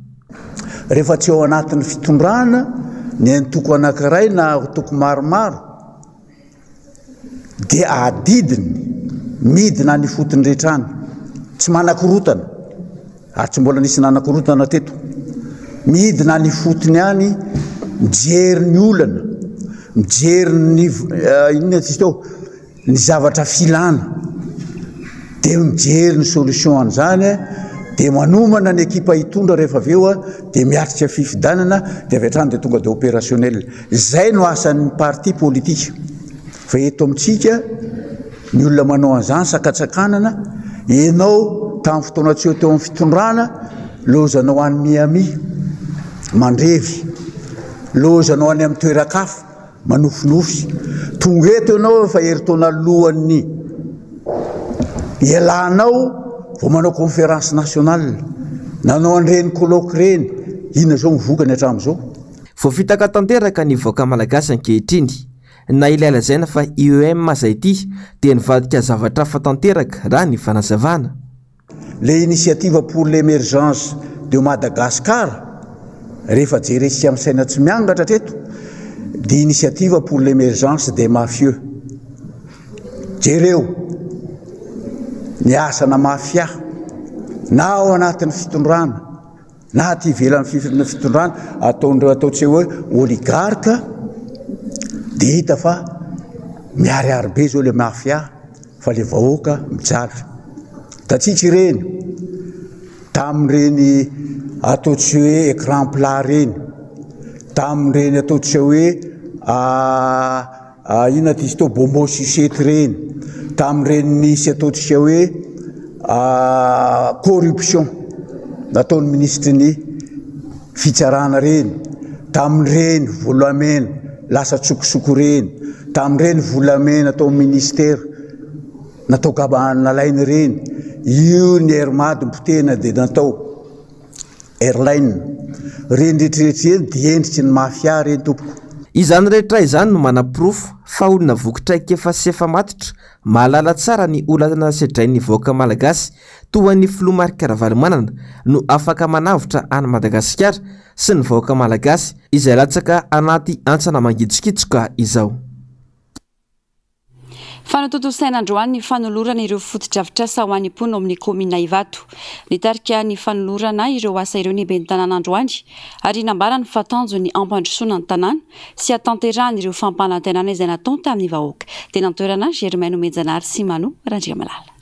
Rehefa tsy ao anatin'ny fitondrana ny antoko anankiray na toko maromaro dia adidiny midina ny fotondrehetrany tsy manakorotana ary tsy mbola nisy nanakorotana teto, midina ny fotony any, mijery ny olana, mijery ny inona tsy teo ny zavatra filana, dia mijery ny solution an'izany, dia manomana ny ekipa hitondra rehefa avy eo dia miatrika fifidanana dia avy hatrany dia tonga dia opérationnel. Zay no asan'ny parti politika. Fa eto amintsika ny olona manao an'izany sakatsakanana, ianao tamin'ny fotoana tsy eo teo amin'ny fitondrana lozanao any Miami mandrevy, lozanao any amin'ny toeran-kafa manofinofy, tonga eto ianao fa herintaona alohan'ny ialanao vao manao conférence nationale, nanao an'ireny colloque reny, inona zao mivokany hatramin'izao. Vao fitaka tanteraka ny vahoaka malagasy ankehitriny na ilaila zaina fa IEM zay ity dia nivadika zavatra fatanteraka raha ny fanazavana. Le initiative pour l'émergence de Madagascar rehefa jeresika amin'ny saina tsy miangatra treto dia initiative pour l'émergence des mafieux. Jereo ny asana mafia na ao anatin'ny fitondrana na ty ivelan'ny fitondrana ataondreo ataotsy hoe oligarque dia hita fa miariary be zao le mafia fa le vahoaka mijaly. Da tsitsy reny tamin'ireny ataotsy hoe écran plat reny, tamin'ireny ataotsy hoe inona ty izy teo bonbon sucette reny, tamin'ireny nisy ataotsy hoe corruption nataon'ny ministre ny fitsarana reny, tamin'ireny volamena lasa tsokosoko reny, tamin'ireny volamena atao ministère natao nalainy reny, io ny airmady mpotena dia natao airline reny rehetrarehetra eny dia endritry ny mafia reny tompoko. Izany rehetra izany no manam-pirofo fa olona vokitraika efa sy efa matotra mahalala tsara ny olana sedrain'ny vahoaka malagasy toa ny Filoha Marc Ravalomanana no afaka manavotra any Madagasikara sy ny vahoaka malagasy izay latsaka anaty antsana mangitsikitsoka izao. Fanototosain'androany ny fanolorana ireo fotodrafitrasa ho any mpono amin'ny komina Ivato. Nitarika ny fanolorana ireo asa ireo ny ben'ny tanàna Androany ary nambarany fa tanjo ny ampandrosoana ny tanàna sy hatanterahana ireo fampanantenana izay natao tamin'ny vahoaka. Tena antoerana Germaine Omenjanary sy Mano Randriamalala.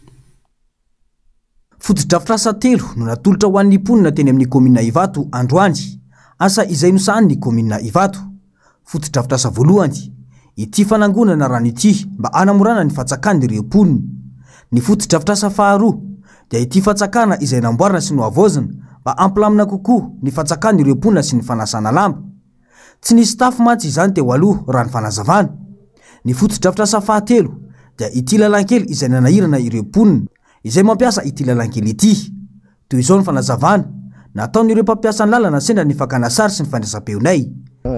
Fotodrafitrasa telo no natolotra ho an'ny mponina teny amin'ny komina Ivato Androany. Asa izay nosahan'ny komina Ivato. Fotodrafitrasa voalohany ity fanangonana rano ity mba anamorana ny fatsakany ireo mponina. Ny fotodrafitrasa faharoa dia ity fatsakana izay namboarina sy noavoazina mba ampilamina kokoa ny fatsakany ireo mponina sy ny fanasana lamba. Tsy nisy tafo mantsy izany teo aloha raha ny fanazavana. Ny fotodrafitrasa fahatelo dia ity lalankely izay nanahirana ireo mponina izay mampiasa ity lalankely ity. Toy izao ny fanazavana nataon'ireo mpampiasa ny lalana sendra ny fakana sary sy ny fandraisam-peonay.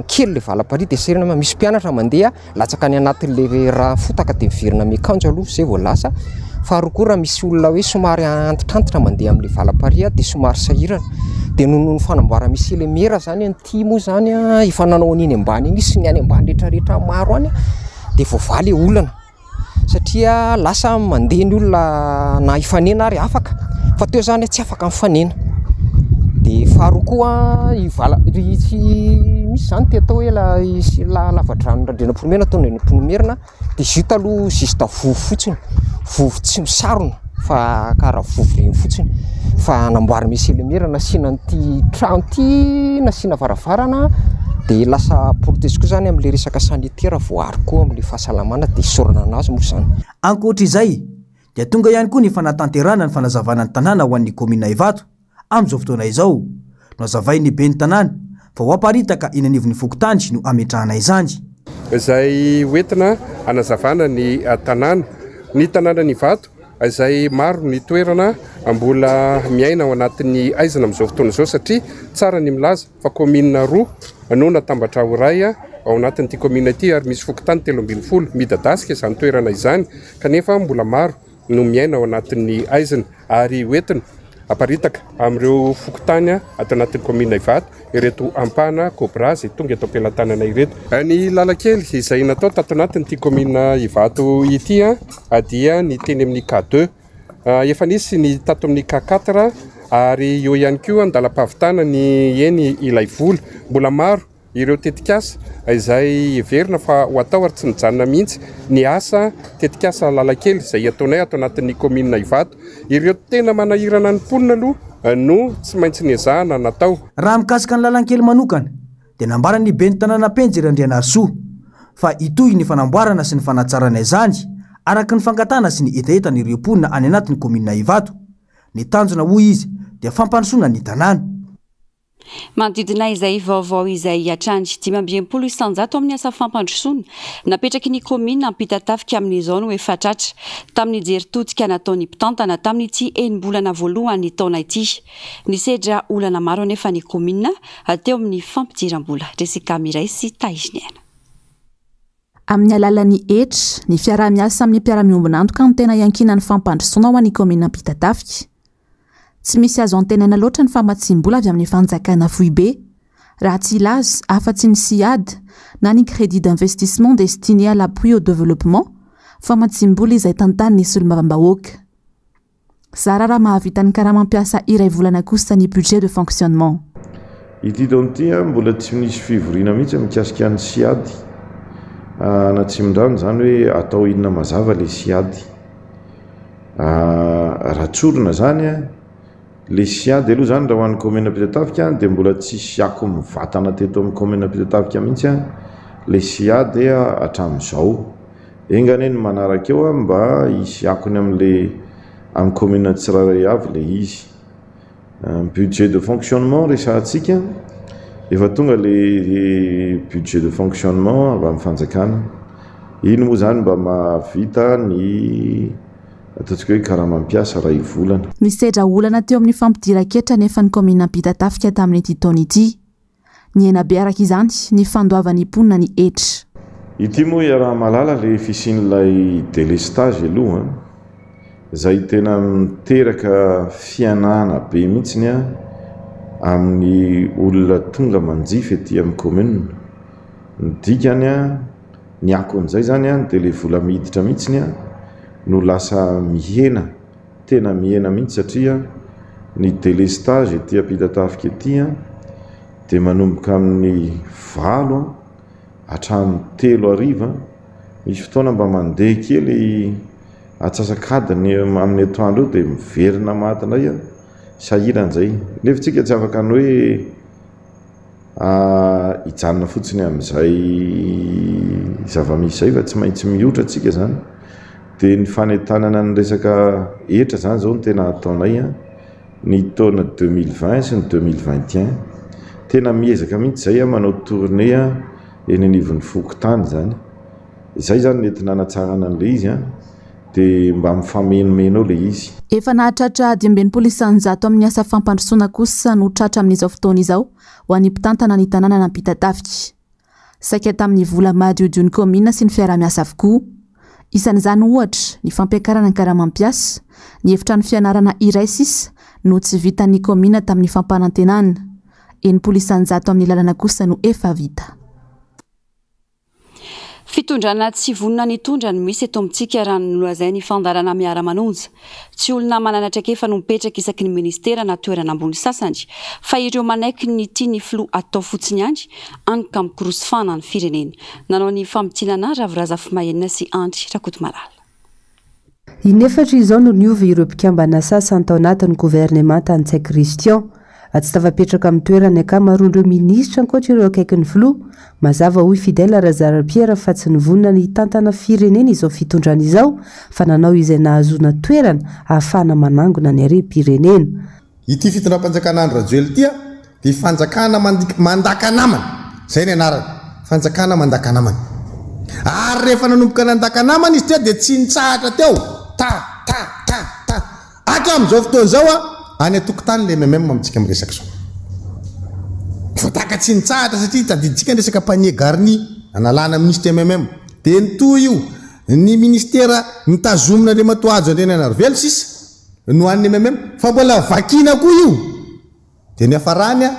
Kely le valapari dia serena misy mpianatra mandeha latsaka ny anatin'le raha fotaka dia miverina miakanjo aloha zay vao lasa. Faharoa koa raha misy olona hoe somary antitrantitra mandeha amin'le valapari dia somary sahirana dia noho ny fanamboara misy le mera zany anty moa zany efa nanao an'iny ambany iny sy ny any ambany rehetrarehetra maro any dia voavaly olana satria lasa mandeha ny olona na hifanena ary afaka fa teo zany tsy afaka mifanena. Dia faharoa koa misy zany tetao hoe lavadrano randrena promena ataony promerina dia zita aloha zista vovo fotsiny, vovo tsy misarona fa karaha vovo reny fotsiny fa anamboary misy elemera nasiana an'ity trano ity nasiana varavarana dia lasa protège koa zany amin'le resaka sanitaire voary koa amin'le fahasalamana dia isorana anazy moa zany. Ankoatra izay dia tonga ihany koa ny fanatanterana ny fanazavana ny tanàna ho an'ny komina Ivato amin'izao fotoana izao. No azavain'ny ben'ny tanàna fa ho aparitaka eny anivon'ny fokotany no ametrahana izany. Izay hoentina anazavana ny tanàna, ny tanànan'ny Ivato izay maro ny toerana mbola miaina ao anatin'ny aizana amin'izao fotoana izao satria tsara ny milaza fa komina roa no natambatra ho iray ao anatin'ity komina ity ary misy fokotany 320 midadasika izany toerana izany kanefa mbola maro no miaina ao anatin'ny aizana ary hoentina aparitaka amin'ireo fokotany ato anatin'ny komina Ivato ireto ampana kobrazy tonga eto am-pelantanana ireto. Ny lalankely izay natao tato anatin'ity komina Ivato ity dia ny teny amin'ny K2 efa nisy ny tato amin'ny K4 ary eo ihany koa andalam-pahavitana ny eny ilay vola mbola maro ireo tetikasa izay verina fa ho atao ary tsy mijanona mihitsy ny asa tetikasa lalankely izay ataonay ato anatin'ny komina Ivato. Ireo tena manahirana ny mponina aloha no tsy maintsy niezahana natao. Raha mikasika ny lalankely manokana dia nambarany ben'ny tanàna Penjy Andrianarsoa fa itoy ny fanamboarana sy ny fanatsarana izany araka ny fangatana sy ny etaetana ireo mponina any anatin'ny komina Ivato. Ny tanjona hoy izy dia fampandrosoana ny tanàna. Manodidina izay vaovao izay atrandry 520 isanjato amin'ny asa fampandrosoana napetraky ny komina ampita tafika amin'izao no efa tratra tamin'ny jeritotika nataony mpitantana tamin'ity enim-bolana voalohany taona ity. Nisedra olana maro anefa ny komina teo amin'ny fampidiram-bola. Jessica Miray sy Taiziniana. Amin'ny alalan'ny hetra ny fiarah-miasa amin'ny mpiara-miombonantoka no tena iankina ny fampandrosoana ho an'ny komina ampita tafika. Tsy misy azo antenana loatra ny famatsim-bola avy amin'ny fanjakana foibe raha tsy ilaza afa-tsy ny SIAD na ny crédit d'investissement destiné à l'appui au développement famatsim-bola izay tantany nisy olom-bavambahoaka. Zara raha mahavita ny karaha mampiasa iray volana kosa ny budget de fonctionnement. Ity taona ity mbola tsy misy fivoriana mihitsy mikasika ny SIAD na tsy mindrano zany hoe atao inona mazava le SIAD raha tsorona zany le SIAD aloha zany raha ho an'ny komina Ampitatafika dia mbola tsisy ako mivatana teto amin'ny komina Ampitatafika mihitsy le SIAD hatramin'izao. Engany ny manaraka eo mba hisy akony amin'ny komina tsirairay avy le izy. Budget de fonctionnement resahantsika efa tonga le budget de fonctionnement avy amin'ny fanjakana. Iny moa zany mba mahavita ny ataontsika hoe karaha mampiasa ray volana. Nisedra olana teo amin'ny fampidiran-ketra nefa ny komina Ampitatafika tamin'ity taona ity. Ny ena be araka izany ny fandoavan'ny mponina ny hetra. Ity moa raha malala le fisian'ilay délestage aloha izay tena miteraka fianana be mihitsiny amin'ny olona tonga manjify ety amin'ny komina. Ny dikany ny akon'izay zany a dia le vola miditra mihitsiny a no lasa mihena tena mihena mihitsy satria ny délestage ety ampita-tafika ety a dia manomboka amin'ny 20 hatramin'ny 3 misy fotoana mba mandeha kely atsasakadiny amin'ny atoandro eo dia miverina matindray a sahiran'izay nefitsika tsy afaka ny hoe hijanona fotsiny amin'izay zava-misy zay fa tsy maintsy mihoatra atsika zany dia ny fanentanana ny resaka etra zany zao ny tena ataonay a ny taona 2020 sy ny 2021 tena miezaka mihitsy zay a manao tournée a eny anivon'ny fokotany zany izay zany nentina anatsarana an'le izy a dia mba mifamenomenao le izy efa nahatratra 20% amin'ny asa fampandrosoana kosa no tratra amin'izao fotoana izao ho an'ny mpitantana ny tanàna nampita-tafika saika tamin'ny vola madiodio komina sy ny fiarah-miasa avokoa isan'izany ohatra ny fampiakarana ny karamampiasa ny efitrano fianarana iray sisa no tsy vitan'ny komina tamin'ny fampanantenana enipolisanjato amin'ny lalana kosa no efa vita fitondrana tsy vonona ny tondra no misy eto amintsika raha noloazay ny fandarana miara-manonja tsy olona mananatra efa no mipetraka isaky ny ministera na toerana ambony sasany fa ireo manaiky ny tia ny filo atao fotsiny andry anka mikorosofana ny firenena nanao ny famitianana ravirazafy mahenina sy andry rakoto malala inefatra izao no niova ireo mpikambana sasany tao anatin'ny gouvernemanta Antsaik Christian tsy tafapetraka amin'ny toerany akamaroan'ireo minisitra ankoatra ireo akaikin'ny filoha mazava hoy Fidèle Razarapiera fa tsy nivonina ny tantana firenena izao fitondrana izao fa nanao izay nahazoana toerana ahafahana manangona ny harem-pirenena ity fitondram-panjakana Andry Rajoelina tia dia fanjakana mandakanamana zay ny anarany fanjakana mandakanamana ary rehefa nanomboka nandakanamana izy tia dia tsy nitsahatra teo aka amin'izao fotoana izao a any atokotany le mmm amintsika miresaka zao voataka tsy nitsahatra satria tadiditsika ny resaka panier garni analana ministre mmm dia nyto io ny ministera nitazomina le matoajo andreny anarvelo sisa no an'ny mmm fa mbola vakina koa io dia ny afarany a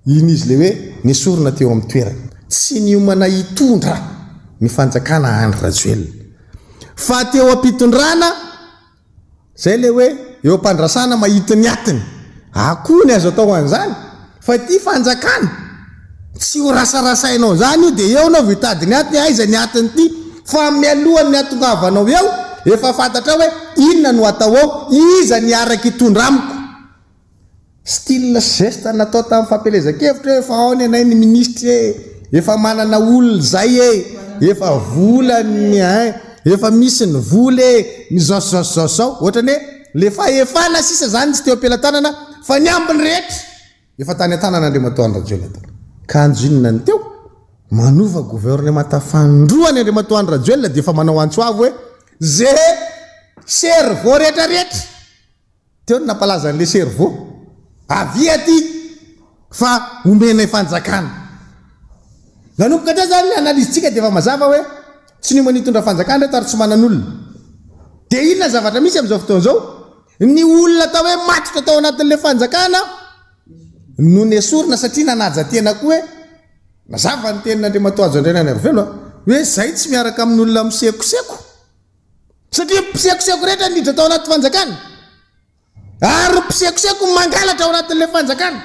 iny izy le hoe nisorona teo amin'ny toerana tsy niomana hitondra ny fanjakana Andry Rajoelina fa teo ampitondrana zay le hoe eo ampandrasana mahita ny atiny akoho ny azo atao an'izany fa ty fanjakana tsy ho rasarasainao zany io dia eo nao vitady ny atiny aiza ny atiny ty fa mialohany ny atongavanao eo efa fantatra hoe inona no atao ao iza ny araky hitondra amiko style geste natao tamin'ny fampelezan-kevitra efa ao ny anay ny ministre efa manana olona zay efa volany efa misy ny voly ny zao ohatrany hoe le fahefana sisa zany tsy teo ampelantanana fa ny ambiny rehetra efa tany an-tanana Andriamatoa Andry Rajoelina kanjo inona ny teo manova gouvernemanta fandroany Andriamatoa Andry Rajoelina dia efa manao antsoavo hoe zay cerveau rehetrarehetra teo ny nampalaza n'le cerveau avia ty fa omena fanjakana nanomboka teo zany analizitsika dia efa mazava hoe tsy ny manitondra fanjakana reto ary tsy manan'olona dia inona zavatra misy amin'izao fotoana zao ny olona atao hoe matroka tao anatin'le fanjakana no ny esorina satria nanaja tena koa hoe mazava ny tenin'Andriamatoa azo andreny anarvelo hoe zay tsy miaraka amin'olona misekoseko satria mpisekoseko rehetra niditra tao anaty fanjakana ary mpisekoseko mangalatra ao anatin'le fanjakana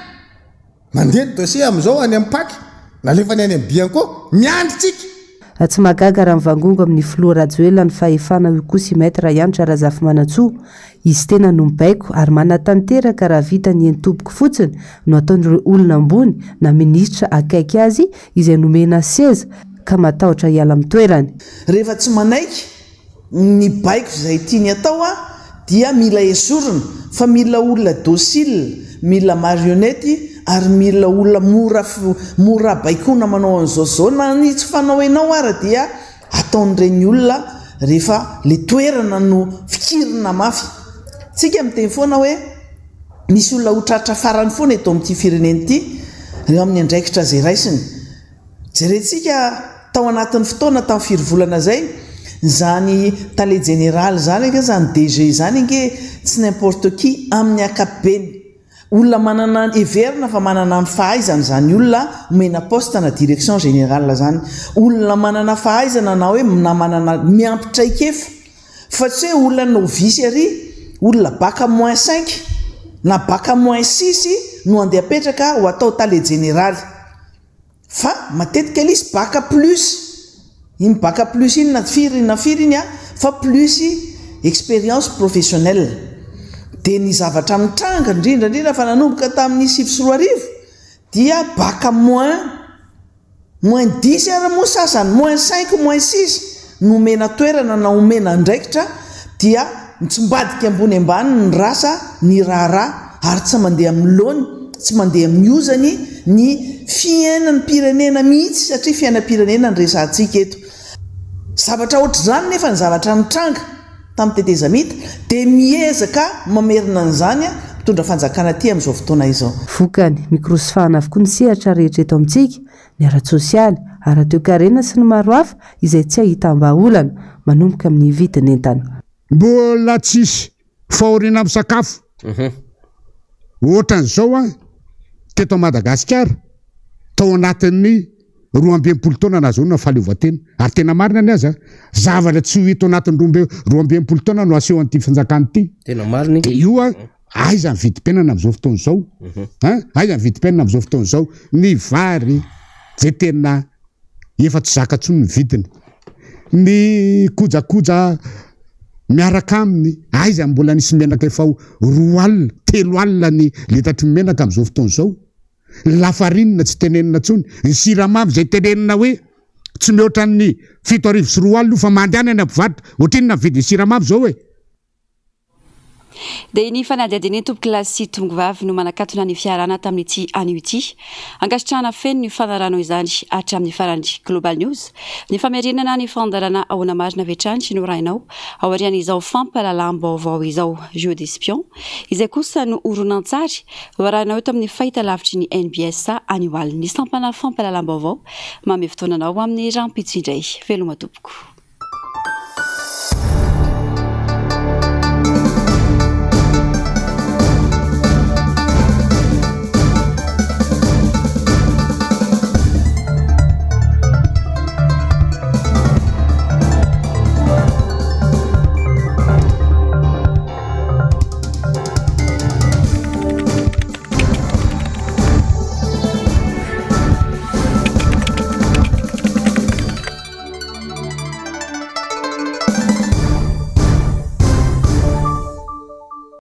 mandeha ny dossier amin'izao any amin'ny paky nalefany any amin'ny bianko miandritsika tsy magaga raha mivangongo amin'ny filoha Rajoelina ny fahefana io koa sy maître Yantra Razafy Manantsoa izy tena no mibaiko ary manatanteraka raha vita ny entoboko fotsiny no ataon'ireo olona ambony na ministra akaiky azy izay nomena seza ka matahotra hiala amin'ny toerany rehefa tsy manaiky ny baiko izay tiany atao a dia mila esorina fa mila olona docile mila marionnette ary mila olona mora baikona manao an'izao na ny tsy fanao enao ary dia ataon'ireny olona rehefa le toerana no fikirina mafy tsika miteny foana hoe misy olona hotratra farany foana eto amin'ity firenena ity eo amin'ny andraikitra zay raisiny jerentsika tao anatin'ny fotoana tamin'ny firy-volana zay zany tale général zany ake zany DG zany ange tsy n'importe qui amin'ny akapobeny olona manana everina fa manana ny fahaizana zany olona mena poste na direction générale zany olona manana fahaizana na hoe na manana miampitraikefa fa tsy hoe olona novice ary olona baka moins 5 na baka moins 6 no andeha apetraka ho atao tale généraly fa matetika izy baka plus iny baka plus iny na firy iny a fa plus expérience professionnelle dia ny zavatra mitranga indrindra fa nanomboka tamin'ny 7 dia baka moins 10 ary moa sasany moins 5 moins 6 nomena toerana na omena ndraikitra dia mitsombadika ambony ambany ny rasa ny raharaha ary tsy mandeha amin'ny lony tsy mandeha amin'ny ozany ny fiainan'ny pirenena mihitsy satria fiainam-pirenena ny resantsika eto zavatra ohatr' zany nefa ny zavatra mitranga tamin'ny tetezamita dia miezaka mamerina an'izany a mitondra fanjakana ty amin'izao fotoana izao vokany mikrosifahana avokoa ny sehatra rehetra eto amintsika ny ara-tsosialy ara-toekarena sy ny maro hafa izay tsy ahitam-baolana manomboka amin'ny vidiny entana mbola tsisy fahoriana amin'ny sakafo ohatran'izao a teto Madagasikara tao anatin'ny 12 taona nazonina fahaleovan-tena ary tena marina ny aza zavatra tsy ho hita anatin'ny 12 taona no aseho an'ity fanjakana ity tena marina dia io a aiza ny vidim-piainana amin'izao fotoana izao aiza ny vidim-piainana amin'izao fotoana izao ny vary zay tena efa tsy zaka ntsony ny vidiny ny kojakoja miaraka aminy aiza mbola nisy menaka efa 2 alina 3 alina ny litatry menaka amin'izao fotoana izao lafarinina tsy tenenina ntsony ny siramamy zay tenenina hoe tsy mihoatra ny 7 arivo sy 2 alina fa mandehana any ampivarotra ohatrinona vidiny siramamy zao hoe dia ny fanadihadiny tompo-kilasy tombovavy no manakatona ny fiarana tamin'ity anio ity ankasitrahana feno ny fandaranao izany hatramin'ny farany Global News ny famerinana ny fandarana ahoana marina vetrany no rainao ao arian'izao fampahalalam-baovao izao jeu d'espion izay kosa no oronan-tsary rainao eto amin'ny fahita lavitry ny NBS anio alina ny sampana fampahalalam-baovao mamy fotoananao amin'ny rampitsindray veloma tompoko